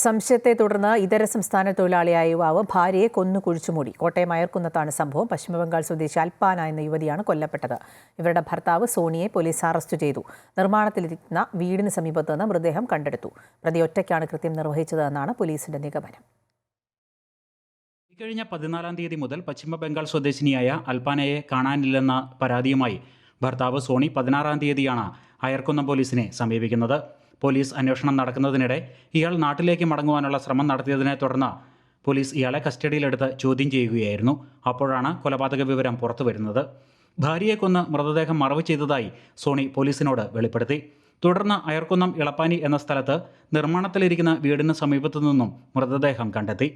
സംശയത്തെ തുടർന്ന് ഇതര സംസ്ഥാന തൊഴിലാളിയായ യുവാവ് ഭാര്യയെ കൊന്നു കുഴിച്ചുമൂടി. കോട്ടയം അയർക്കുന്നത്താണ് സംഭവം. പശ്ചിമബംഗാൾ സ്വദേശി അൽപാന എന്ന യുവതിയാണ് കൊല്ലപ്പെട്ടത്. ഇവരുടെ ഭർത്താവ് സോണിയെ പോലീസ് അറസ്റ്റ് ചെയ്തു. നിർമ്മാണത്തിലിരിക്കുന്ന വീടിന് സമീപത്ത് നിന്ന് മൃതദേഹം കണ്ടെടുത്തു. പ്രതി ഒറ്റയ്ക്കാണ് കൃത്യം നിർവഹിച്ചതെന്നാണ് പോലീസിന്റെ നിഗമനം. കഴിഞ്ഞ 14-ാം തീയതി മുതൽ പശ്ചിമബംഗാൾ സ്വദേശിനിയായ അൽപാനയെ കാണാനില്ലെന്ന പരാതിയുമായി ഭർത്താവ് സോണി 16-ാം തീയതിയാണ് അയർക്കുന്നം പോലീസിനെ സമീപിക്കുന്നത്. പോലീസ് അന്വേഷണം നടക്കുന്നതിനിടെ ഇയാൾ നാട്ടിലേക്ക് മടങ്ങുവാനുള്ള ശ്രമം നടത്തിയതിനെ തുടർന്ന് പോലീസ് ഇയാളെ കസ്റ്റഡിയിലെടുത്ത് ചോദ്യം ചെയ്യുകയായിരുന്നു. അപ്പോഴാണ് കൊലപാതക വിവരം പുറത്തുവരുന്നത്. ഭാര്യയെ കൊന്ന് മൃതദേഹം മറവ് ചെയ്തതായി സോണി പോലീസിനോട് വെളിപ്പെടുത്തി. തുടർന്ന് അയർക്കുന്നം ഇളപ്പാനി എന്ന സ്ഥലത്ത് നിർമ്മാണത്തിലിരിക്കുന്ന വീടിന് സമീപത്തു നിന്നും മൃതദേഹം കണ്ടെത്തി.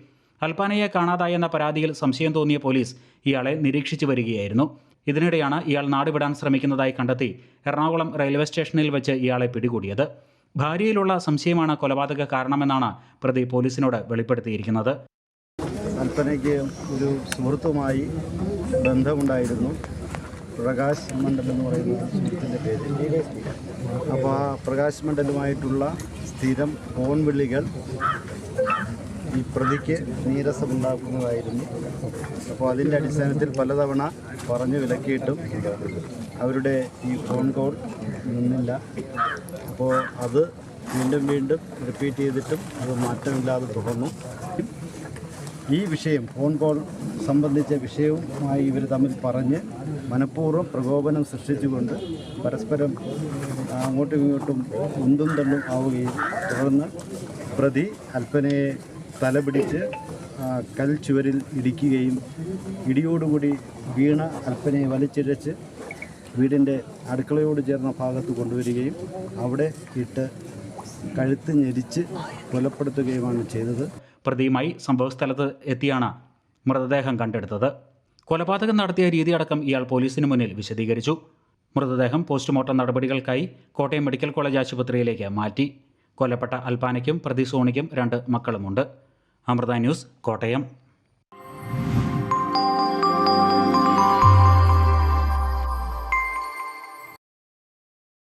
അൽപാനയെ കാണാതായെന്ന പരാതിയിൽ സംശയം തോന്നിയ പോലീസ് ഇയാളെ നിരീക്ഷിച്ചു വരികയായിരുന്നു. ഇതിനിടെയാണ് ഇയാൾ നാടുവിടാൻ ശ്രമിക്കുന്നതായി കണ്ടെത്തി എറണാകുളം റെയിൽവേ സ്റ്റേഷനിൽ വെച്ച് ഇയാളെ പിടികൂടിയത്. ഭാര്യയിലുള്ള സംശയമാണ് കൊലപാതക കാരണമെന്നാണ് പ്രതി പോലീസിനോട് വെളിപ്പെടുത്തിയിരിക്കുന്നത്. അൽപ്പനയ്ക്ക് ഒരു സുഹൃത്തുമായി ബന്ധമുണ്ടായിരുന്നു. പ്രകാശ് മണ്ഡൽ എന്ന് പറയുന്ന സുഹൃത്തിൻ്റെ പേര്. അപ്പോൾ ആ പ്രകാശ് മണ്ഡലുമായിട്ടുള്ള സ്ഥിരം ഫോൺ വിളികൾ ഈ പ്രതിക്ക് നീരസമുണ്ടാക്കുന്നതായിരുന്നു. അപ്പോൾ അതിൻ്റെ അടിസ്ഥാനത്തിൽ പലതവണ പറഞ്ഞു വിലക്കിയിട്ടും അവരുടെ ഈ ഫോൺ കോൾ നിന്നില്ല. അപ്പോൾ അത് വീണ്ടും റിപ്പീറ്റ് ചെയ്തിട്ടും അത് മാറ്റമില്ലാതെ തുടർന്നു. ഈ വിഷയം ഫോൺ കോൾ സംബന്ധിച്ച വിഷയവുമായി ഇവർ തമ്മിൽ പറഞ്ഞ് മനഃപൂർവ്വം പ്രകോപനം സൃഷ്ടിച്ചുകൊണ്ട് പരസ്പരം അങ്ങോട്ടും ഇങ്ങോട്ടും ഉന്തും തള്ളും ആവുകയും തുടർന്ന് പ്രതി അൽപ്പനയെ തലപിടിച്ച് കൽച്ചുവരിൽ ഇടിക്കുകയും ഇടിയോടുകൂടി വീണ അൽപ്പനയെ വലിച്ചിഴച്ച് വീടിൻ്റെ അടുക്കളയോട് ചേർന്ന ഭാഗത്ത് കൊണ്ടുവരികയും അവിടെ ഇട്ട് കഴുത്ത് ഞെരിച്ച് കൊലപ്പെടുത്തുകയുമാണ് ചെയ്തത്. പ്രതിയുമായി സംഭവസ്ഥലത്ത് എത്തിയാണ് മൃതദേഹം കണ്ടെടുത്തത്. കൊലപാതകം നടത്തിയ രീതിയടക്കം ഇയാൾ പോലീസിന് മുന്നിൽ വിശദീകരിച്ചു. മൃതദേഹം പോസ്റ്റ്മോർട്ടം നടപടികൾക്കായി കോട്ടയം മെഡിക്കൽ കോളേജ് ആശുപത്രിയിലേക്ക് മാറ്റി. കൊല്ലപ്പെട്ട അൽപാനയ്ക്കും പ്രതി സോണിക്കും 2 മക്കളുമുണ്ട്. അമൃത ന്യൂസ്, കോട്ടയം.